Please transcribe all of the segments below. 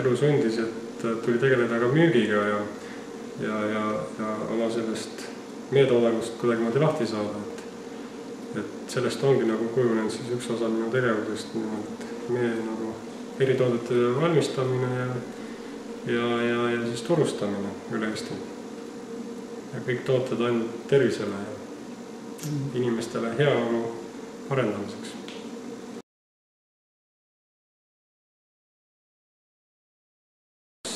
elu sundis, et tuli tegeleda ka müügiga ja oma sellest meetoodangust kuidagimoodi lahti saada. Et sellest ongi nagu kujunenud siis üks osa minu tegevusest, meie nagu eritoodete valmistamine ja siis turustamine üle Eesti. Ja kõik tooted ainult tervisele ja inimestele heaolu arendamiseks.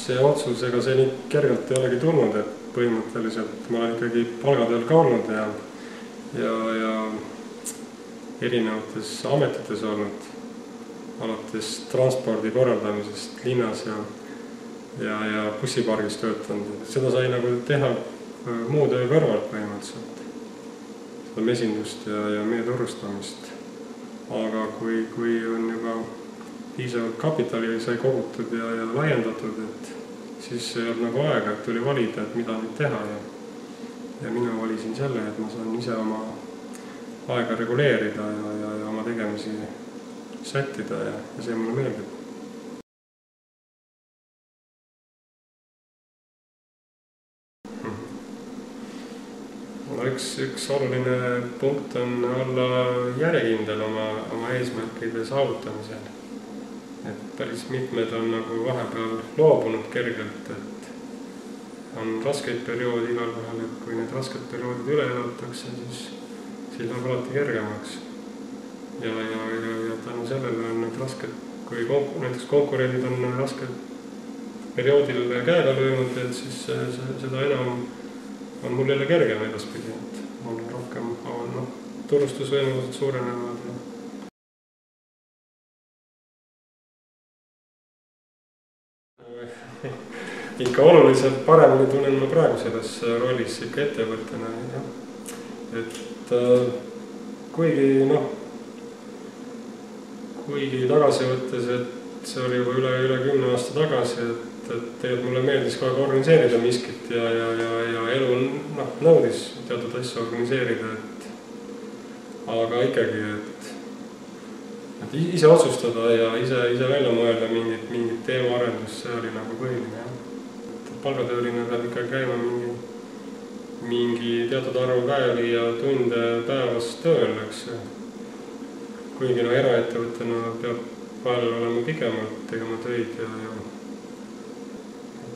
See otsus, ega see nii kergelt ei olegi tulnud, et põhimõtteliselt ma olen ikkagi palgatööl ka olnud ja erinevates ametites olnud, alates transpordi korraldamisest linnas ja bussipargis töötanud. Seda sai nagu teha muu töö kõrvalt põhimõtteliselt, seda mesindust ja meie turustamist. Aga kui on juba piisavalt kapitali sai kogutud ja laiendatud, et siis ei olnud nagu aega, et tuli valida, et mida nüüd teha ja mina valisin selle, et ma saan ise oma aega reguleerida ja oma tegemisi sättida ja see mulle meeldib. Üks oluline punkt on olla järjekindel oma eesmärkide saavutamisel. Et päris mitmed on nagu vahepeal loobunud kergelt, et on raskeid perioodi igal päeval, et kui need rasked perioodid üle elatakse, siis läheb alati kergemaks. Ja tänu sellele on need rasked, kui näiteks konkurendid on rasked perioodil käega löönud, et siis seda enam on mul jälle kergem edaspidi, et mul on rohkem turustusvõimalused suurenevad. Ikka oluliselt paremini tunnen ma praegu selles rollis ikka ettevõttena. Et kuigi tagasi võttes, et see oli juba üle 10 aasta tagasi, et tegelikult mulle meeldis ka organiseerida miskit ja elu nõudis teatud asja organiseerida, aga ikkagi, et ise otsustada ja ise välja mõelda mingit teemaarendust, see oli nagu põhiline. Palgatööline peab ikka käima mingi teatud arvu päevi ja tunde päevas tööl, eks. Kuigi eraettevõttena peab vahel olema pikemalt tegema töid ja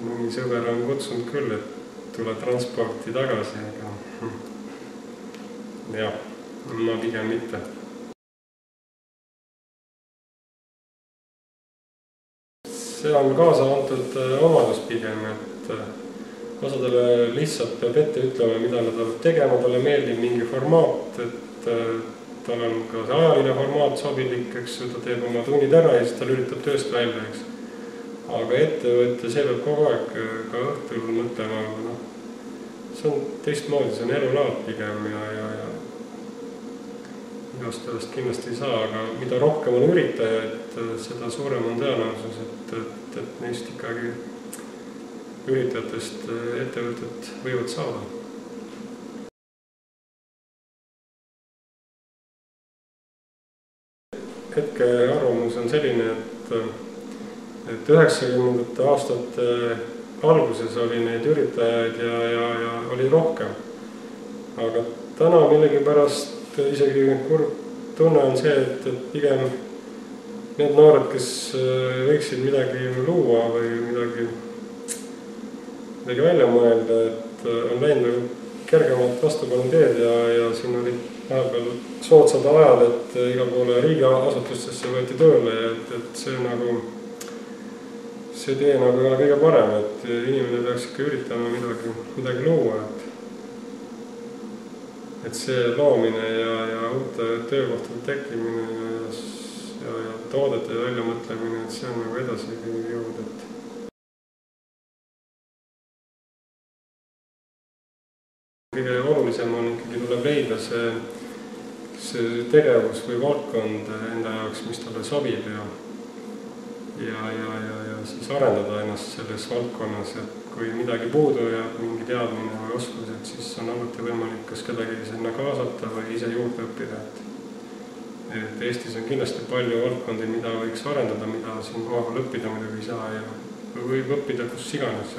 mõni sõber on kutsunud küll, et tule transporti tagasi, aga jah, ma pigem mitte. See on kaasa antud omadus pigem, et osadele lihtsalt peab ette ütlema, mida nad peavad tegema, talle meeldib mingi formaat, et tal on ka see ajaline formaat sobilik, eks, ta teeb oma tunnid ära ja siis ta lülitab tööst välja, eks. Aga ettevõtte see peab kogu aeg ka õhtul mõtlema, see on teistmoodi, see on elulaad pigem ja igast sellest kindlasti ei saa, aga mida rohkem on üritajaid, seda suurem on tõenäosus, et neist ikkagi üritajatest ettevõtted võivad saada. Hetke arvamus on selline, et 90. aastate alguses oli neid üritajaid ja oli rohkem. Aga täna millegipärast isegi kurb tunne on see, et pigem need noored, kes võiksid midagi luua või midagi välja mõelda, et on läinud kergemalt vastupanu teed ja siin oli vahepeal soodsad ajad, et igal poole riigiasutustesse võeti tööle, et see tee nagu ei ole kõige parem, et inimene peaks ikka üritama midagi luua, et see loomine ja uute töökohtade tekkimine ja toodete väljamõtlemine, et see on nagu edasi jõud, et kõige olulisem on ikkagi tuleb leida see tegevus või valdkond enda jaoks, mis talle sobib ja siis arendada ennast selles valdkonnas, et kui midagi puudu jääb, mingi teadmine või oskused, siis on alati võimalik kas kedagi sinna kaasata või ise juurde õppida. Et Eestis on kindlasti palju valdkondi, mida võiks arendada, mida siin kohapeal õppida muidugi ei saa ja võib õppida kus iganes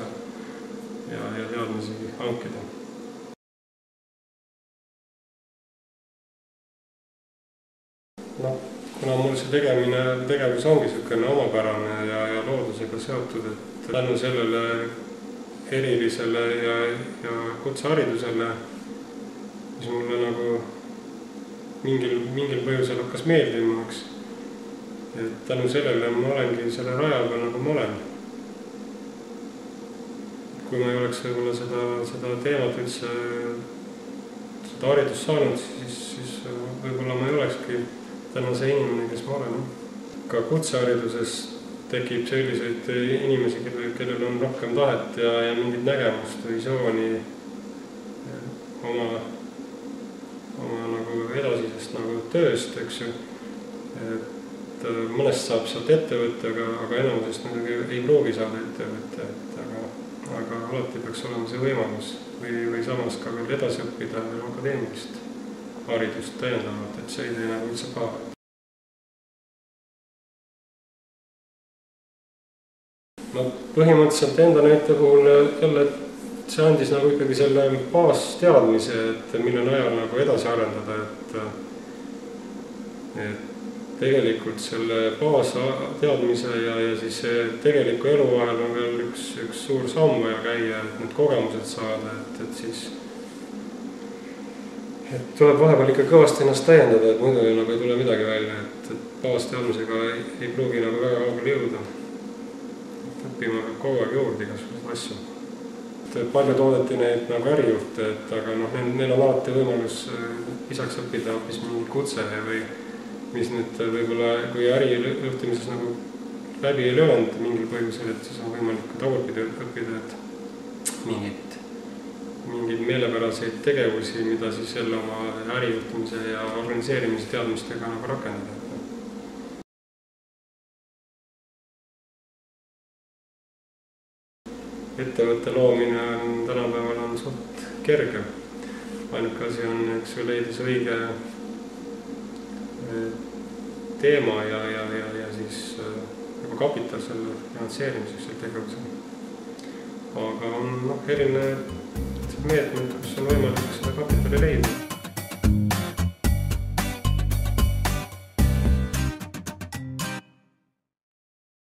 ja teadmisi hankida. Kuna mul see tegevus ongi niisugune omapärane ja loodusega seotud, et tänu sellele erilisele ja kutseharidusele, mis mulle nagu mingil põhjusel hakkas meeldima, et tänu sellele ma olengi selle rajal peal nagu ma olen. Kui ma ei oleks võib-olla seda teemat üldse, seda haridust saanud, siis võib-olla ma ei olekski täna see inimene, kes ma olen. Ka kutsehariduses tekib selliseid inimesi, kellel on rohkem tahet ja mingit nägemust, visiooni oma nagu edasisest nagu tööst, eks ju. Et mõnest saab sealt ettevõtte, aga enamusest ei pruugi saada ettevõtte, aga alati peaks olema see võimalus või samas ka veel edasi õppida akadeemilist haridust täiendavalt, et see ei tee nagu üldse paha. Põhimõtteliselt enda näite puhul jälle, et see andis nagu ikkagi selle baasteadmise, et mille najal nagu edasi arendada, et tegelikult selle baasteadmise ja siis tegeliku elu vahel on veel üks suur samm vaja käia, et need kogemused saada, et siis tuleb vahepeal ikka kõvasti ennast täiendada, et muidu nagu ei tule midagi välja, et baasteadmisega ei pruugi nagu väga kaugele jõuda. Õppima peab kogu aeg juurde igasuguseid asju. Palju toodeti neid nagu ärijuhte, aga neil on alati võimalus lisaks õppida hoopis mingi kutse või mis nüüd võib-olla, kui ärijuhtimises nagu läbi ei löönud mingil põhjusel, et siis on võimalik ka tagurpidi õppida, et mingeid meelepäraseid tegevusi, mida siis jälle oma ärijuhtimise ja organiseerimise teadmistega nagu rakendada. Ettevõtte loomine on tänapäeval suht kerge. Ainuke asi on, eks ju, leidis õige teema ja siis kapital selle finantseerimiseks selle tegevusele. Aga on erinevad meetmed, kus on võimalik seda kapitali leida.